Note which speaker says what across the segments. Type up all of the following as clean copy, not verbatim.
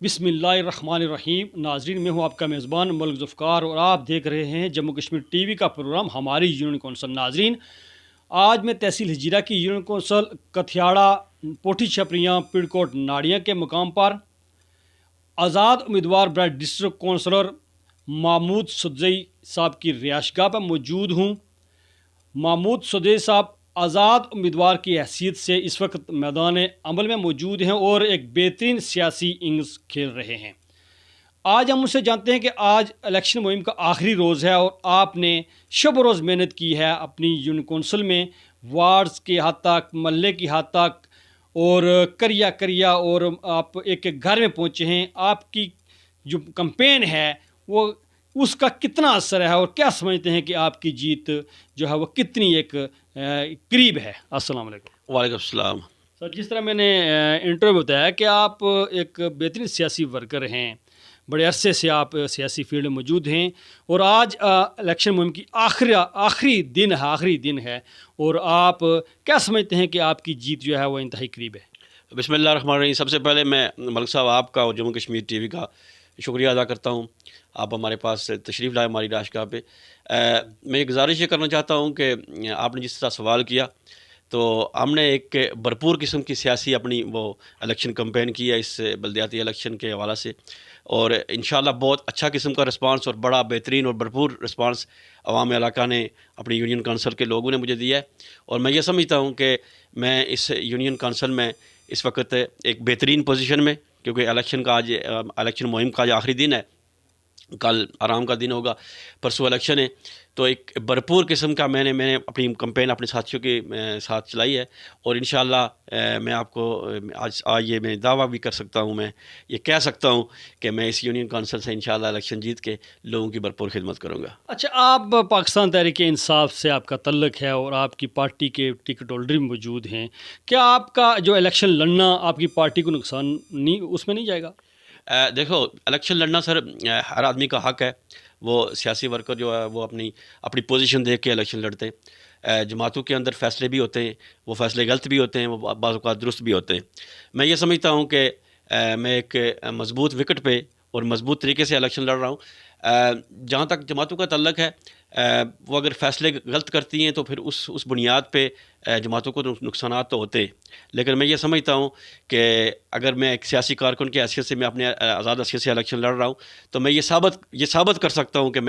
Speaker 1: بسم اللہ الرحمن الرحیم. ناظرین، میں ہوں آپ کا میزبان ملک ذوالفقار اور آپ دیکھ رہے ہیں جموں کشمیر ٹی وی کا پروگرام ہماری یونین کونسل. ناظرین، آج میں تحصیل ہجیرہ کی یونین کونسل کتھیاڑا پوٹھی چھپریاں پڑکوٹ ناڑیاں کے مقام پر آزاد امیدوار برائے ڈسٹرکٹ کونسلر محمود سدزئی صاحب کی رہائش گاہ پر موجود ہوں. محمود سدزئی صاحب آزاد امیدوار کی حیثیت سے اس وقت میدان عمل میں موجود ہیں اور ایک بہترین سیاسی اننگز کھیل رہے ہیں. آج ہم ان سے جانتے ہیں کہ آج الیکشن مہم کا آخری روز ہے اور آپ نے شب و روز محنت کی ہے اپنی یونین کونسل میں، وارڈز کے حد تک، محلے کی حد تک، اور کریا اور آپ ایک ایک گھر میں پہنچے ہیں. آپ کی جو کمپین ہے وہ اس کا کتنا اثر ہے اور کیا سمجھتے ہیں کہ آپ کی جیت جو ہے وہ کتنی ایک قریب ہے؟ السلام علیکم.
Speaker 2: وعلیکم السلام.
Speaker 1: سر، جس طرح میں نے انٹرویو میں بتایا کہ آپ ایک بہترین سیاسی ورکر ہیں، بڑے عرصے سے آپ سیاسی فیلڈ میں موجود ہیں اور آج الیکشن مہم کی آخری دن ہے اور آپ کیا سمجھتے ہیں کہ آپ کی جیت جو ہے وہ انتہائی قریب ہے؟
Speaker 2: بسم اللہ الرحمن الرحیم. سب سے پہلے میں ملک صاحب آپ کا اور جموں کشمیر ٹی وی کا شکریہ ادا کرتا ہوں. آپ ہمارے پاس تشریف لائے ہماری رہائش گاہ پہ. میں یہ گزارش یہ کرنا چاہتا ہوں کہ آپ نے جس طرح سوال کیا تو ہم نے ایک بھرپور قسم کی سیاسی اپنی وہ الیکشن کمپین کی ہے اس بلدیاتی الیکشن کے حوالے سے، اور انشاءاللہ بہت اچھا قسم کا رسپانس اور بڑا بہترین اور بھرپور رسپانس عوام علاقہ نے، اپنی یونین کونسل کے لوگوں نے مجھے دیا ہے. اور میں یہ سمجھتا ہوں کہ میں اس یونین کونسل میں اس وقت ایک بہترین پوزیشن میں، کیونکہ الیکشن مہم کا آج آخری دن ہے، کل آرام کا دن ہوگا، پرسوں الیکشن ہے، تو ایک بھرپور قسم کا میں نے اپنی کمپین اپنے ساتھیوں کے ساتھ چلائی ہے. اور انشاءاللہ میں آپ کو آج یہ میں دعویٰ بھی کر سکتا ہوں، میں یہ کہہ سکتا ہوں کہ میں اس یونین کونسل سے انشاءاللہ الیکشن جیت کے لوگوں کی بھرپور خدمت کروں گا.
Speaker 1: اچھا، آپ پاکستان تحریک انصاف سے آپ کا تعلق ہے اور آپ کی پارٹی کے ٹکٹ ہولڈر بھی موجود ہیں. کیا آپ کا جو الیکشن لڑنا آپ کی پارٹی کو نقصان نہیں، اس میں نہیں جائے گا؟
Speaker 2: دیکھو، الیکشن لڑنا سر ہر آدمی کا حق ہے. وہ سیاسی ورکر جو ہے وہ اپنی پوزیشن دیکھ کے الیکشن لڑتے ہیں. جماعتوں کے اندر فیصلے بھی ہوتے ہیں، وہ فیصلے غلط بھی ہوتے ہیں، وہ بعض اوقات درست بھی ہوتے ہیں. میں یہ سمجھتا ہوں کہ میں ایک مضبوط وکٹ پہ اور مضبوط طریقے سے الیکشن لڑ رہا ہوں. جہاں تک جماعتوں کا تعلق ہے، وہ اگر فیصلے غلط کرتی ہیں تو پھر اس بنیاد پہ جماعتوں کو نقصانات تو ہوتے ہیں. لیکن میں یہ سمجھتا ہوں کہ اگر میں ایک سیاسی کارکن کی حیثیت سے، میں اپنے آزاد حیثیت سے الیکشن لڑ رہا ہوں، تو میں یہ ثابت کر سکتا ہوں کہ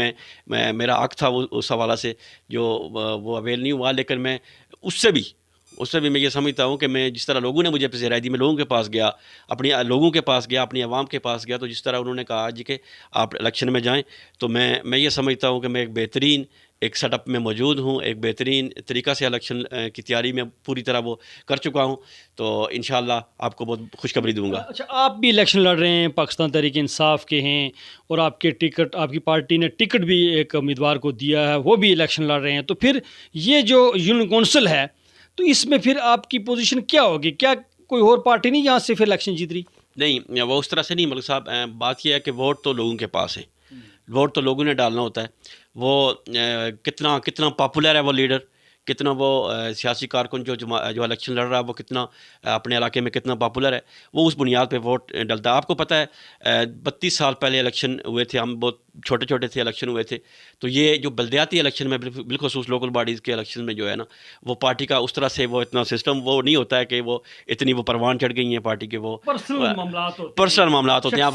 Speaker 2: میرا حق تھا اس حوالے سے جو وہ اویل نہیں ہوا. لیکن میں اس سے بھی میں یہ سمجھتا ہوں کہ میں جس طرح لوگوں نے مجھے رائے دی، میں لوگوں کے پاس گیا، لوگوں کے پاس گیا، اپنی عوام کے پاس گیا، تو جس طرح انہوں نے کہا جی کہ آپ الیکشن میں جائیں، تو میں یہ سمجھتا ہوں کہ میں ایک بہترین ایک سیٹ اپ میں موجود ہوں، ایک بہترین طریقہ سے الیکشن کی تیاری میں پوری طرح وہ کر چکا ہوں. تو انشاءاللہ آپ کو بہت خوشخبری دوں گا.
Speaker 1: اچھا، آپ بھی الیکشن لڑ رہے ہیں، پاکستان تحریک انصاف کے ہیں، اور آپ کی پارٹی نے ٹکٹ بھی ایک امیدوار کو دیا ہے، وہ بھی الیکشن لڑ رہے ہیں. تو پھر یہ جو یونین کونسل ہے تو اس میں پھر آپ کی پوزیشن کیا ہوگی؟ کیا کوئی اور پارٹی نہیں یہاں سے پھر الیکشن جیت رہی؟
Speaker 2: نہیں، وہ اس طرح سے نہیں ملک صاحب. بات یہ ہے کہ ووٹ تو لوگوں کے پاس ہے، ووٹ تو لوگوں نے ڈالنا ہوتا ہے. وہ کتنا پاپولر ہے وہ لیڈر، کتنا وہ سیاسی کارکن جو الیکشن لڑ رہا ہے، وہ کتنا اپنے علاقے میں کتنا پاپولر ہے، وہ اس بنیاد پہ ووٹ ڈلتا ہے. آپ کو پتہ ہے 32 سال پہلے الیکشن ہوئے تھے، ہم بہت چھوٹے تھے الیکشن ہوئے تھے. تو یہ جو بلدیاتی الیکشن میں، بالخصوص لوکل باڈیز کے الیکشن میں جو ہے نا، وہ پارٹی کا اس طرح سے وہ اتنا سسٹم وہ نہیں ہوتا ہے کہ وہ اتنی وہ پروان چڑھ گئی ہیں پارٹی کے، وہ پرسنل معاملات ہوتے ہیں.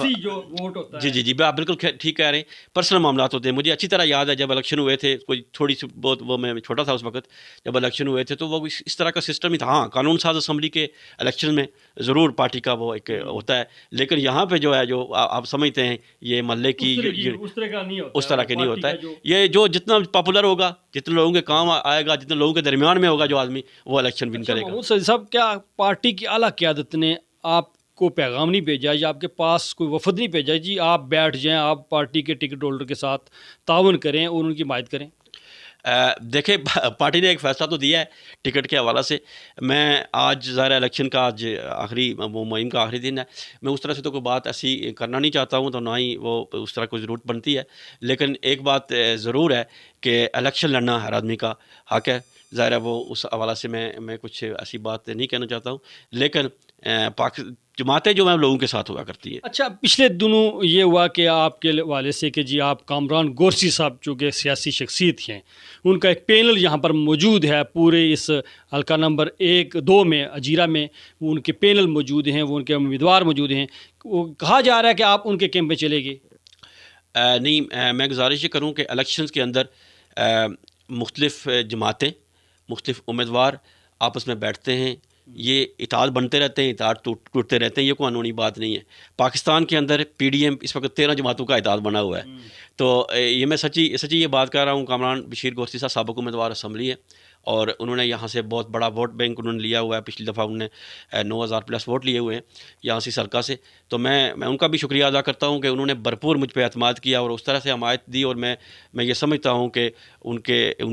Speaker 2: جی، آپ بالکل ٹھیک کہہ رہے ہیں، پرسنل معاملات ہوتے ہیں. مجھے اچھی طرح یاد ہے جب الیکشن ہوئے تھے، کوئی تھوڑی سی بہت، وہ میں چھوٹا تھا اس وقت جب الیکشن ہوئے تھے، تو وہ اس طرح کا سسٹم ہی تھا. ہاں، قانون ساز اسمبلی کے الیکشن میں ضرور پارٹی کا وہ ایک ہوتا ہے، لیکن یہاں پہ جو ہے، جو آپ سمجھتے ہیں یہ محلے کی
Speaker 1: اس طرح کا
Speaker 2: نہیں ہوتا ہے. یہ جو جتنا پاپولر ہوگا، جتنے لوگوں کے کام آئے گا، جتنے لوگوں کے درمیان میں ہوگا جو آدمی، وہ الیکشن ون کرے گا.
Speaker 1: محمود سدزئی صاحب، کیا پارٹی کی اعلیٰ قیادت نے آپ کو پیغام نہیں بھیجا یا آپ کے پاس کوئی وفد نہیں بھیجا جی آپ بیٹھ جائیں، آپ پارٹی کے ٹکٹ ہولڈر کے ساتھ تعاون کریں اور ان کی حمایت کریں؟
Speaker 2: دیکھیں، پارٹی نے ایک فیصلہ تو دیا ہے ٹکٹ کے حوالے سے. میں آج ظاہر الیکشن کا آج وہ مہم کا آخری دن ہے، میں اس طرح سے تو کوئی بات ایسی کرنا نہیں چاہتا ہوں، تو نہ ہی وہ اس طرح کوئی ضرورت بنتی ہے. لیکن ایک بات ضرور ہے کہ الیکشن لڑنا ہر آدمی کا حق ہے. ظاہر ہے وہ اس حوالے سے میں کچھ ایسی بات نہیں کہنا چاہتا ہوں. لیکن جماعتیں جو ہیں لوگوں کے ساتھ ہوا کرتی ہیں۔
Speaker 1: اچھا، پچھلے دنوں یہ ہوا کہ آپ کے والے سے کہ جی آپ کامران گورسی صاحب چونکہ سیاسی شخصیت ہیں، ان کا ایک پینل یہاں پر موجود ہے پورے اس حلقہ نمبر 1-2 میں اجیرہ میں، وہ ان کے پینل موجود ہیں، وہ ان کے امیدوار موجود ہیں، وہ کہا جا رہا ہے کہ آپ ان کے کیمپ میں چلے گئے۔
Speaker 2: نہیں، میں گزارش یہ کروں کہ الیکشنز کے اندر مختلف جماعتیں، مختلف امیدوار آپس میں بیٹھتے ہیں، یہ اتحاد بنتے رہتے ہیں، اتحاد ٹوٹتے رہتے ہیں، یہ کوئی قانونی بات نہیں ہے۔ پاکستان کے اندر پی ڈی ایم اس وقت 13 جماعتوں کا اتحاد بنا ہوا ہے، تو یہ میں سچی یہ بات کر رہا ہوں۔ کامران بشیر گورسی صاحب سابق امیدوار اسمبلی ہے، اور انہوں نے یہاں سے بہت بڑا ووٹ بینک انہوں نے لیا ہوا ہے، پچھلی دفعہ انہوں نے 9,000+ ووٹ لیے ہوئے ہیں یہاں سے حلقہ سے، تو میں ان کا بھی شکریہ ادا کرتا ہوں کہ انہوں نے بھرپور مجھ پہ اعتماد کیا اور اس طرح سے حمایت دی، اور میں یہ سمجھتا ہوں کہ ان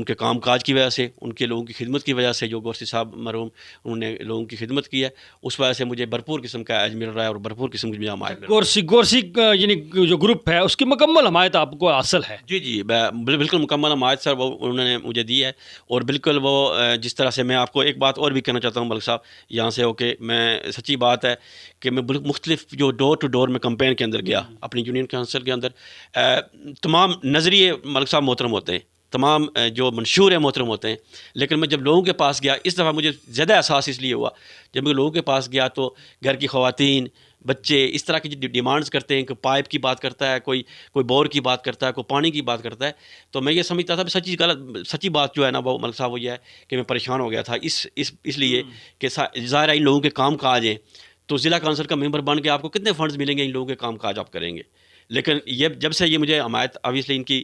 Speaker 2: کے کام کاج کی وجہ سے، ان کے لوگوں کی خدمت کی وجہ سے، جو گورسی صاحب مرحوم انہوں نے لوگوں کی خدمت کی ہے، اس وجہ سے مجھے بھرپور قسم کا عزم مل رہا ہے اور بھرپور قسم کی حمایت مل رہی ہے۔
Speaker 1: گورسی یعنی جو گروپ ہے اس کی مکمل حمایت آپ کو حاصل ہے؟
Speaker 2: جی، بالکل مکمل حمایت سر وہ انہوں نے مجھے دی ہے، اور بالکل وہ جس طرح سے میں آپ کو ایک بات اور بھی کہنا چاہتا ہوں ملک صاحب یہاں سے ہو کہ میں سچی بات ہے کہ میں مختلف جو ڈور ٹو ڈور میں کمپین کے اندر گیا اپنی یونین کونسل کے اندر، تمام نظریے ملک صاحب محترم ہوتے ہیں، تمام جو منشور ہیں محترم ہوتے ہیں، لیکن میں جب لوگوں کے پاس گیا اس دفعہ مجھے زیادہ احساس اس لیے ہوا جب میں لوگوں کے پاس گیا تو گھر کی خواتین، بچے اس طرح کی ڈیمانڈز کرتے ہیں کہ پائپ کی بات کرتا ہے، کوئی بور کی بات کرتا ہے، کوئی پانی کی بات کرتا ہے، تو میں یہ سمجھتا تھا سچی بات جو ہے نا وہ ملک صاحب وہ یہ ہے کہ میں پریشان ہو گیا تھا اس لیے کہ ظاہر ہے ان لوگوں کے کام کاج ہیں، تو ضلع کونسل کا ممبر بن کے آپ کو کتنے فنڈز ملیں گے ان لوگوں کے کام کاج آپ کریں گے، لیکن جب سے یہ مجھے حمایت آبویسلی ان کی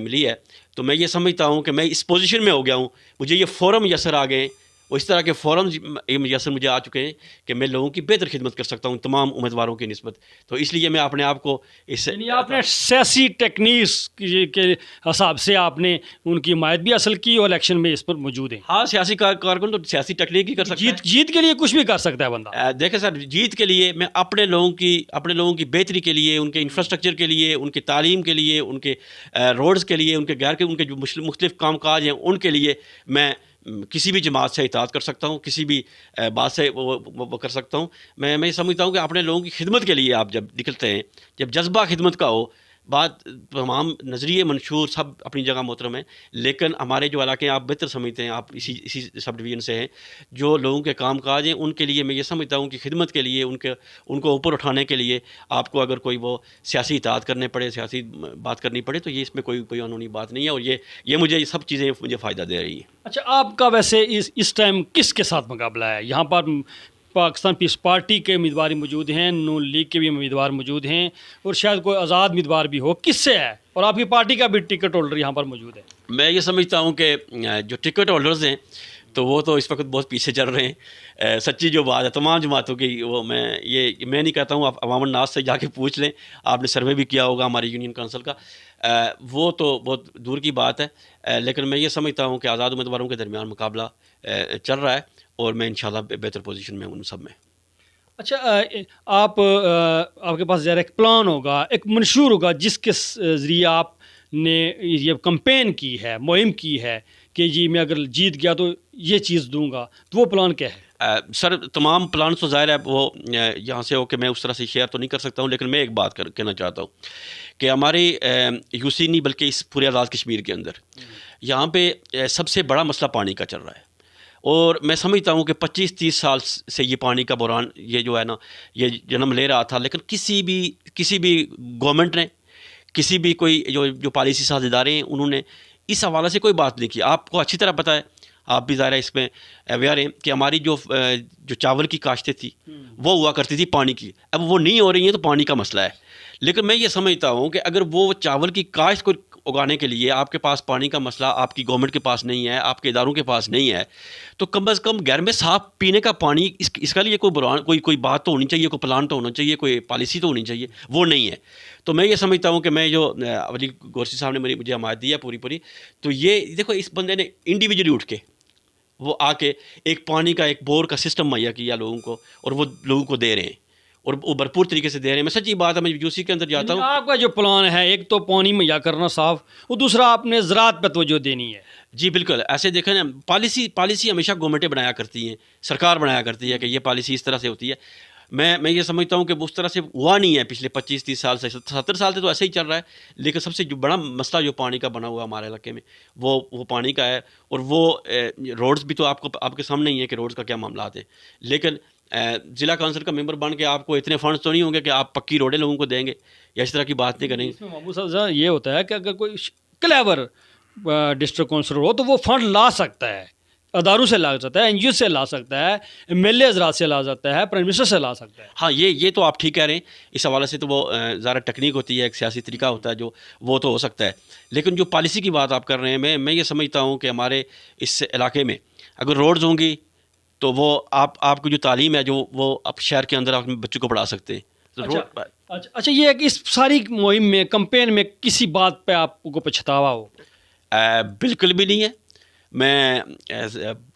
Speaker 2: ملی ہے تو میں یہ سمجھتا ہوں کہ میں اس پوزیشن میں ہو گیا ہوں، مجھے یہ فورم میسر آ گئے ہیں، اور اس طرح کے فورم میسر مجھے آ چکے ہیں کہ میں لوگوں کی بہتر خدمت کر سکتا ہوں تمام امیدواروں کی نسبت، تو اس لیے میں اپنے آپ کو اس
Speaker 1: یعنی آپ نے سیاسی ٹیکنیکس کے حساب سے آپ نے ان کی حمایت بھی حاصل کی اور الیکشن میں اس پر موجود ہیں۔
Speaker 2: ہاں، سیاسی کارکن تو سیاسی ٹیکنیک ہی کر سکتا ہے۔
Speaker 1: جیت کے لیے کچھ بھی کر سکتا ہے بندہ۔
Speaker 2: دیکھیں سر، جیت کے لیے میں اپنے لوگوں کی بہتری کے لیے، ان کے انفراسٹرکچر کے لیے، ان کی تعلیم کے لیے، ان کے روڈز کے لیے، ان کے گھر کے ان کے جو مختلف کام کاج ہیں ان کے لیے میں کسی بھی جماعت سے اطاعت کر سکتا ہوں، کسی بھی بات سے وہ کر سکتا ہوں۔ میں یہ سمجھتا ہوں کہ اپنے لوگوں کی خدمت کے لیے آپ جب نکلتے ہیں، جب جذبہ خدمت کا ہو، بات تمام نظریے منشور سب اپنی جگہ محترم ہیں، لیکن ہمارے جو علاقے ہیں آپ بہتر سمجھتے ہیں، آپ اسی سب ڈویژن سے ہیں، جو لوگوں کے کام کاج ہیں ان کے لیے میں یہ سمجھتا ہوں کہ خدمت کے لیے ان کو اوپر اٹھانے کے لیے آپ کو اگر کوئی وہ سیاسی اطاعت کرنے پڑے، سیاسی بات کرنی پڑے، تو یہ اس میں کوئی قانونی بات نہیں ہے، اور یہ مجھے یہ سب چیزیں مجھے فائدہ دے رہی ہیں۔
Speaker 1: اچھا، آپ کا ویسے اس ٹائم کس کے ساتھ مقابلہ ہے؟ یہاں پر پاکستان پیس پارٹی کے امیدوار موجود ہیں، نون لیگ کے بھی امیدوار موجود ہیں، اور شاید کوئی آزاد امیدوار بھی ہو، کس سے ہے؟ اور آپ کی پارٹی کا بھی ٹکٹ ہولڈر یہاں پر موجود ہے۔
Speaker 2: میں یہ سمجھتا ہوں کہ جو ٹکٹ ہولڈرز ہیں تو وہ تو اس وقت بہت پیچھے چل رہے ہیں، سچی جو بات ہے تمام جماعتوں کی، وہ میں نہیں کہتا ہوں، آپ عوام الناس سے جا کے پوچھ لیں، آپ نے سروے بھی کیا ہوگا ہماری یونین کونسل کا، وہ تو بہت دور کی بات ہے، لیکن میں یہ سمجھتا ہوں کہ آزاد امیدواروں کے درمیان مقابلہ چل رہا ہے، اور میں انشاءاللہ بہتر پوزیشن میں ہوں ان سب میں۔
Speaker 1: اچھا، آپ کے پاس ذرا ایک پلان ہوگا، ایک منشور ہوگا جس کے ذریعے آپ نے یہ کمپین کی ہے، مہم کی ہے کہ جی میں اگر جیت گیا تو یہ چیز دوں گا، تو وہ پلان کیا ہے؟
Speaker 2: سر تمام پلان تو ظاہر ہے وہ یہاں سے ہو کہ میں اس طرح سے شیئر تو نہیں کر سکتا ہوں، لیکن میں ایک بات کہنا چاہتا ہوں کہ ہمارے یو سی نہیں بلکہ اس پورے آزاد کشمیر کے اندر یہاں پہ سب سے بڑا مسئلہ پانی کا چل رہا ہے، اور میں سمجھتا ہوں کہ 25-30 سال سے یہ پانی کا بحران یہ جو ہے نا یہ جنم لے رہا تھا، لیکن کسی بھی گورنمنٹ نے، کسی بھی کوئی جو پالیسی ساز ادارے ہیں انہوں نے اس حوالے سے کوئی بات نہیں کی۔ آپ کو اچھی طرح پتہ ہے، آپ بھی ظاہر ہے اس میں اویئر ہیں کہ ہماری جو چاول کی کاشتیں تھی وہ ہوا کرتی تھی پانی کی، اب وہ نہیں ہو رہی ہیں تو پانی کا مسئلہ ہے، لیکن میں یہ سمجھتا ہوں کہ اگر وہ چاول کی کاشت کو اگانے کے لیے آپ کے پاس پانی کا مسئلہ آپ کی گورنمنٹ کے پاس نہیں ہے، آپ کے اداروں کے پاس نہیں ہے، تو کم از کم گھر میں صاف پینے کا پانی اس کا لیے کوئی بات تو ہونی چاہیے، کوئی پلان تو ہونا چاہیے، کوئی پالیسی تو ہونی چاہیے، وہ نہیں ہے۔ تو میں یہ سمجھتا ہوں کہ میں جو ولی گورسی صاحب نے مجھے حمایت دی ہے پوری، تو یہ دیکھو اس بندے نے انڈیویجلی اٹھ کے وہ آ کے ایک پانی کا ایک بور کا سسٹم مہیا کیا لوگوں کو، اور وہ لوگوں کو دے رہے ہیں، اور وہ بھرپور طریقے سے دے رہے ہیں۔ میں سچی بات ہے، میں یو سی کے اندر جاتا ہوں،
Speaker 1: آپ کا جو پلان ہے ایک تو پانی مہیا کرنا صاف، اور دوسرا آپ نے زراعت پہ توجہ دینی ہے۔
Speaker 2: جی بالکل، ایسے دیکھیں نا، پالیسی ہمیشہ گورنمنٹیں بنایا کرتی ہیں، سرکار بنایا کرتی ہے کہ یہ پالیسی اس طرح سے ہوتی ہے. میں یہ سمجھتا ہوں کہ اس طرح سے ہوا نہیں ہے پچھلے 25-30 سال سے، 70 سال سے تو ایسے ہی چل رہا ہے. لیکن سب سے جو بڑا مسئلہ جو پانی کا بنا ہوا ہے ہمارے علاقے میں، وہ پانی کا ہے. اور وہ روڈز بھی تو آپ کے سامنے ہی ہیں کہ روڈز کا کیا معاملات ہیں. لیکن ضلع کونسل کا ممبر بن کے آپ کو اتنے فنڈز تو نہیں ہوں گے کہ آپ پکی روڈیں لوگوں کو دیں گے یا اس طرح کی بات نہیں کریں گے.
Speaker 1: اس میں محمود صاحب یہ ہوتا ہے کہ اگر کوئی کلیور ڈسٹرکٹ کونسلر ہو تو وہ فنڈ لا سکتا ہے، اداروں سے لا سکتا ہے، این جی او سے لا سکتا ہے، ایم ایل اے حضرات سے لا سکتا ہے، پرائم منسٹر سے لا سکتا ہے.
Speaker 2: ہاں، یہ تو آپ ٹھیک کہہ رہے ہیں. اس حوالے سے تو وہ ذرا ٹیکنیک ہوتی ہے، ایک سیاسی طریقہ ہوتا ہے جو وہ تو ہو سکتا ہے. لیکن جو پالیسی کی بات آپ کر رہے ہیں، میں یہ سمجھتا ہوں کہ ہمارے اس علاقے میں اگر روڈز ہوں گی تو وہ آپ کی جو تعلیم ہے جو وہ آپ شہر کے اندر آپ اپنے بچوں کو پڑھا سکتے ہیں.
Speaker 1: اچھا یہ ہے کہ اس ساری مہم میں، کمپین میں کسی بات پہ آپ کو پچھتاوا ہو؟
Speaker 2: بالکل بھی نہیں ہے. میں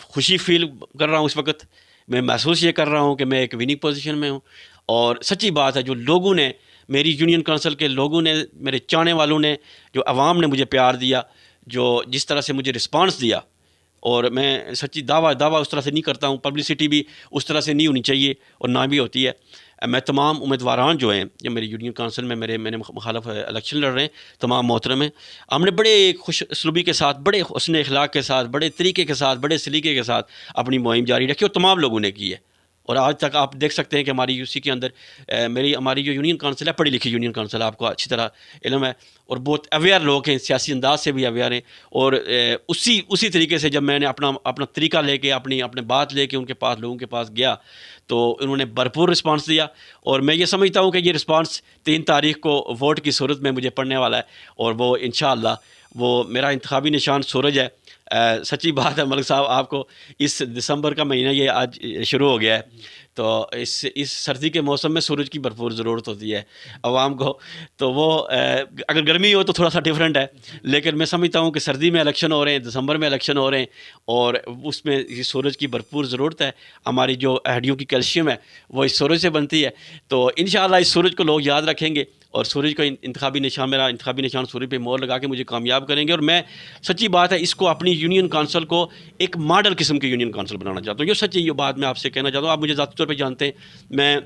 Speaker 2: خوشی فیل کر رہا ہوں اس وقت. میں محسوس یہ کر رہا ہوں کہ میں ایک وننگ پوزیشن میں ہوں. اور سچی بات ہے، جو لوگوں نے، میری یونین کونسل کے لوگوں نے، میرے چاہنے والوں نے، جو عوام نے مجھے پیار دیا، جو جس طرح سے مجھے رسپانس دیا، اور میں سچی دعویٰ اس طرح سے نہیں کرتا ہوں، پبلسٹی بھی اس طرح سے نہیں ہونی چاہیے اور نہ بھی ہوتی ہے. میں تمام امیدواران جو ہیں، جو میری یونین کونسل میں میں نے مخالف الیکشن لڑ رہے ہیں، تمام محترم ہیں. ہم نے بڑے خوش اسلوبی کے ساتھ، بڑے حسن اخلاق کے ساتھ، بڑے طریقے کے ساتھ، بڑے سلیقے کے ساتھ اپنی مہم جاری رکھی، اور تمام لوگوں نے کی ہے. اور آج تک آپ دیکھ سکتے ہیں کہ ہماری یو سی کے اندر ہماری جو یونین کونسل ہے، پڑھی لکھی یونین کونسل، آپ کو اچھی طرح علم ہے، اور بہت اویئر لوگ ہیں، سیاسی انداز سے بھی اویئر ہیں. اور اسی طریقے سے جب میں نے اپنا طریقہ لے کے، اپنے بات لے کے ان کے پاس، لوگوں کے پاس گیا، تو انہوں نے بھرپور رسپانس دیا. اور میں یہ سمجھتا ہوں کہ یہ رسپانس 3 تاریخ کو ووٹ کی صورت میں مجھے پڑنے والا ہے. اور وہ انشاءاللہ وہ میرا انتخابی نشان سورج ہے. سچی بات ہے ملک صاحب، آپ کو اس دسمبر کا مہینہ یہ آج شروع ہو گیا ہے، تو اس سردی کے موسم میں سورج کی بھرپور ضرورت ہوتی ہے عوام کو. تو وہ اگر گرمی ہو تو تھوڑا سا ڈیفرنٹ ہے، لیکن میں سمجھتا ہوں کہ سردی میں الیکشن ہو رہے ہیں، دسمبر میں الیکشن ہو رہے ہیں، اور اس میں سورج کی بھرپور ضرورت ہے. ہماری جو ہڈیوں کی کیلشیم ہے وہ اس سورج سے بنتی ہے. تو انشاءاللہ اس سورج کو لوگ یاد رکھیں گے، اور سورج کا میرا انتخابی نشان سورج پہ مور لگا کے مجھے کامیاب کریں گے. اور میں سچی بات ہے، اس کو اپنی یونین کونسل کو ایک ماڈل قسم کی یونین کونسل بنانا چاہتا ہوں. یہ سچی یہ بات میں آپ سے کہنا چاہتا ہوں. آپ مجھے ذاتی طور پہ جانتے ہیں، میں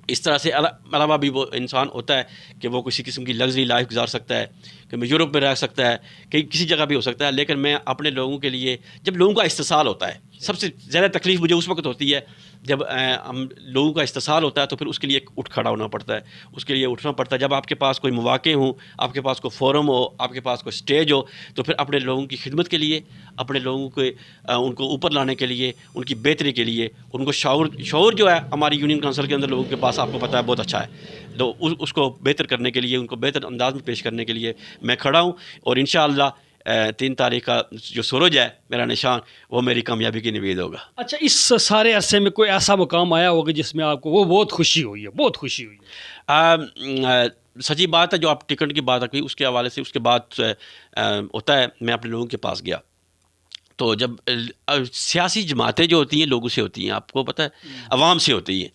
Speaker 2: اس طرح سے علاوہ بھی وہ انسان ہوتا ہے کہ وہ کسی قسم کی لگژری لائف گزار سکتا ہے، کہ میں یورپ میں رہ سکتا ہے، کہیں کسی جگہ بھی ہو سکتا ہے. لیکن میں اپنے لوگوں کے لیے، جب لوگوں کا استحصال ہوتا ہے، سب سے زیادہ تکلیف مجھے اس وقت ہوتی ہے جب ہم لوگوں کا استحصال ہوتا ہے، تو پھر اس کے لیے اٹھ کھڑا ہونا پڑتا ہے. اس کے لیے اٹھنا پڑتا ہے. جب آپ کے پاس کوئی مواقع ہوں، آپ کے پاس کوئی فورم ہو، آپ کے پاس کوئی سٹیج ہو، تو پھر اپنے لوگوں کی خدمت کے لیے، اپنے لوگوں کے ان کو اوپر لانے کے لیے، ان کی بہتری کے لیے، ان کو شعور جو ہے ہماری یونین کونسل کے اندر لوگوں کے پاس، آپ کو پتہ ہے بہت اچھا ہے. تو اس کو بہتر کرنے کے لیے، ان کو بہتر انداز میں پیش کرنے کے لیے میں کھڑا ہوں. اور انشاءاللہ 3 تاریخ کا جو سورج ہے میرا نشان، وہ میری کامیابی کی نوید ہوگا.
Speaker 1: اچھا، اس سارے عرصے میں کوئی ایسا مقام آیا ہوگا جس میں آپ کو وہ بہت خوشی ہوئی ہے؟ بہت خوشی ہوئی ہے؟
Speaker 2: سچی بات ہے، جو آپ ٹکٹ کی بات کی اس کے حوالے سے، اس کے بعد ہوتا ہے، میں اپنے لوگوں کے پاس گیا. تو جب سیاسی جماعتیں جو ہوتی ہیں لوگوں سے ہوتی ہیں، آپ کو پتہ ہے، عوام سے ہوتی ہیں.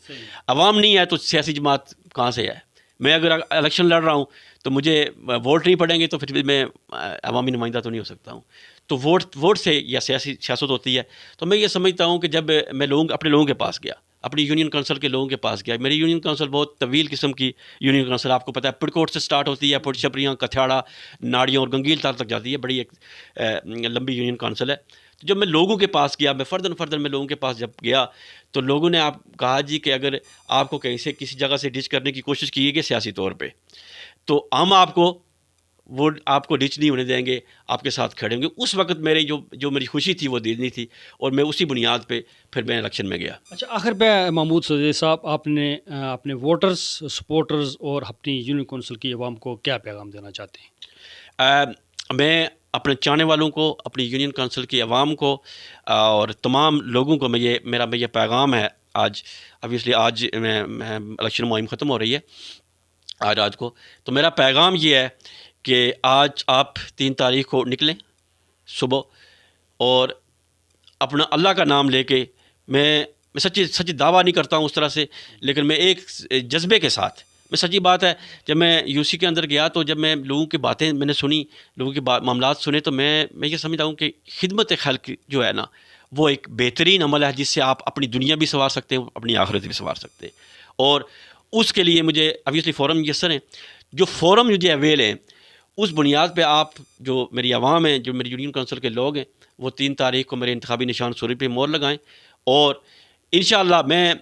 Speaker 2: عوام نہیں ہے تو سیاسی جماعت کہاں سے ہے؟ میں اگر الیکشن لڑ رہا ہوں تو مجھے ووٹ نہیں پڑیں گے تو پھر میں عوامی نمائندہ تو نہیں ہو سکتا ہوں. تو ووٹ سے یا سیاست ہوتی ہے. تو میں یہ سمجھتا ہوں کہ جب میں اپنے لوگوں کے پاس گیا، اپنی یونین کونسل کے لوگوں کے پاس گیا. میری یونین کونسل بہت طویل قسم کی یونین کونسل، آپ کو پتہ ہے، پڑکوٹ سے سٹارٹ ہوتی ہے، پٹ چھپریاں، کتھیاڑا، ناڑیوں اور گنگیل تال تک جاتی ہے. بڑی ایک لمبی یونین کونسل ہے. تو جب میں لوگوں کے پاس گیا، میں فردن میں لوگوں کے پاس جب گیا، تو لوگوں نے کہا جی کہ اگر آپ کو کہیں سے کسی جگہ سے ڈچ کرنے کی کوشش کی گئی سیاسی طور پہ، تو ہم آپ کو ڈچ نہیں ہونے دیں گے، آپ کے ساتھ کھڑے ہوں گے. اس وقت جو میری خوشی تھی وہ دینی تھی، اور میں اسی بنیاد پہ پھر میں الیکشن میں گیا.
Speaker 1: اچھا، آخر پہ محمود سعودی صاحب، آپ نے اپنے ووٹرز، سپورٹرز اور اپنی یونین کونسل کی عوام کو کیا پیغام دینا چاہتے ہیں؟
Speaker 2: میں اپنے چاہنے والوں کو، اپنی یونین کونسل کی عوام کو اور تمام لوگوں کو میرا یہ پیغام ہے. آج میں الیکشن مہم ختم ہو رہی ہے آج رات کو، تو میرا پیغام یہ ہے کہ آج آپ 3 تاریخ کو نکلیں صبح، اور اپنا اللہ کا نام لے کے، میں سچی دعویٰ نہیں کرتا ہوں اس طرح سے، لیکن میں ایک جذبے کے ساتھ میں سچی بات ہے، جب میں یو سی کے اندر گیا تو جب میں لوگوں کی باتیں میں نے سنی، لوگوں کے معاملات سنے، تو میں یہ سمجھتا ہوں کہ خدمت خلق جو ہے نا وہ ایک بہترین عمل ہے جس سے آپ اپنی دنیا بھی سنوار سکتے ہیں، اپنی آخرت بھی سنوار سکتے ہیں. اور اس کے لیے مجھے obviously فورم میسر ہیں، جو فورم مجھے اویل ہیں اس بنیاد پہ آپ جو میری عوام ہیں، جو میری یونین کونسل کے لوگ ہیں، وہ 3 تاریخ کو میرے انتخابی نشان سوری پہ مور لگائیں. اور انشاءاللہ میں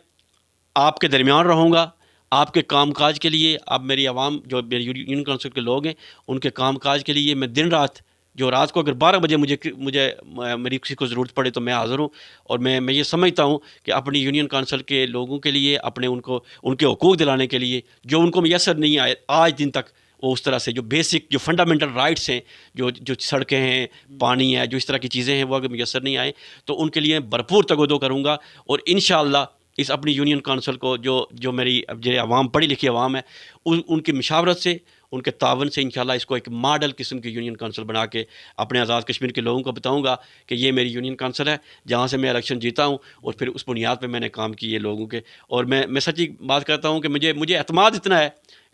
Speaker 2: آپ کے درمیان رہوں گا آپ کے کام کاج کے لیے. اب میری عوام جو میری یونین کونسل کے لوگ ہیں ان کے کام کاج کے لیے میں دن رات، جو رات کو اگر 12 بجے مجھے میری کسی کو ضرورت پڑے تو میں حاضر ہوں. اور میں یہ سمجھتا ہوں کہ اپنی یونین کونسل کے لوگوں کے لیے، اپنے ان کے حقوق دلانے کے لیے جو ان کو میسر نہیں آئے آج دن تک، وہ اس طرح سے جو بیسک جو فنڈامنٹل رائٹس ہیں، جو سڑکیں ہیں، پانی ہے، جو اس طرح کی چیزیں ہیں، وہ اگر میسر نہیں آئے تو ان کے لیے بھرپور تگودو کروں گا. اور انشاءاللہ اس اپنی یونین کونسل کو جو میری جو عوام پڑھی لکھی عوام ہے ان کی مشاورت سے، ان کے تعاون سے انشاءاللہ اس کو ایک ماڈل قسم کی یونین کونسل بنا کے اپنے آزاد کشمیر کے لوگوں کو بتاؤں گا کہ یہ میری یونین کونسل ہے جہاں سے میں الیکشن جیتا ہوں. اور پھر اس بنیاد پہ میں نے کام کیے لوگوں کے. اور میں سچی بات کرتا ہوں کہ مجھے اعتماد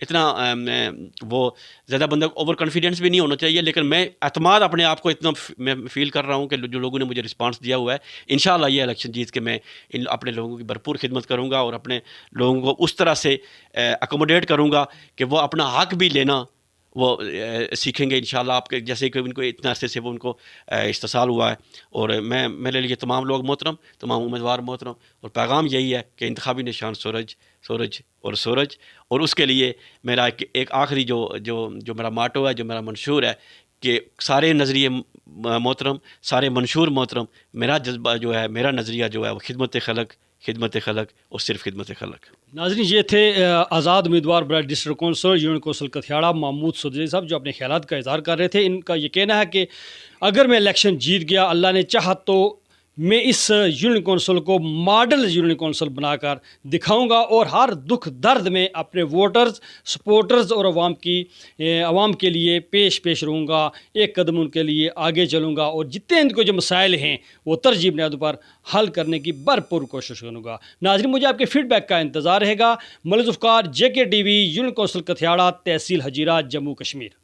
Speaker 2: اتنا وہ زیادہ بندہ اوور کانفیڈنس بھی نہیں ہونا چاہیے، لیکن میں اعتماد اپنے آپ کو اتنا میں فیل کر رہا ہوں کہ جو لوگوں نے مجھے رسپانس دیا ہوا ہے، انشاءاللہ یہ الیکشن جیت کے میں اپنے لوگوں کی بھرپور خدمت کروں گا اور اپنے لوگوں کو اس طرح سے اکوموڈیٹ کروں گا کہ وہ اپنا حق بھی لینا وہ سیکھیں گے انشاءاللہ. آپ کے جیسے کہ ان کو اتنا عرصے سے وہ ان کو استحصال ہوا ہے. اور میرے لیے تمام لوگ محترم، تمام امیدوار محترم، اور پیغام یہی ہے کہ انتخابی نشان سورج اور سورج. اور اس کے لیے میرا ایک آخری جو میرا ماٹو ہے، جو میرا منشور ہے کہ سارے نظریے محترم، سارے منشور محترم، میرا جذبہ جو ہے، میرا نظریہ جو ہے وہ خدمت خلق اور صرف خدمت خلق.
Speaker 1: ناظرین، یہ تھے آزاد امیدوار برائے district council union council Kathiara Mahmood Sadri صاحب، جو اپنے خیالات کا اظہار کر رہے تھے. ان کا یہ کہنا ہے کہ اگر میں الیکشن جیت گیا، اللہ نے چاہا تو میں اس یونین کونسل کو ماڈل یونین کونسل بنا کر دکھاؤں گا اور ہر دکھ درد میں اپنے ووٹرز، سپورٹرز اور عوام کے لیے پیش رہوں گا، ایک قدم ان کے لیے آگے چلوں گا اور جتنے ان کو جو مسائل ہیں وہ ترجیح بنیادوں پر حل کرنے کی بھرپور کوشش کروں گا. ناظرین، مجھے آپ کے فیڈ بیک کا انتظار رہے گا. Malik Zulfiqar, JK TV، union council Kathiara, تحصیل ہجیرہ، جموں کشمیر.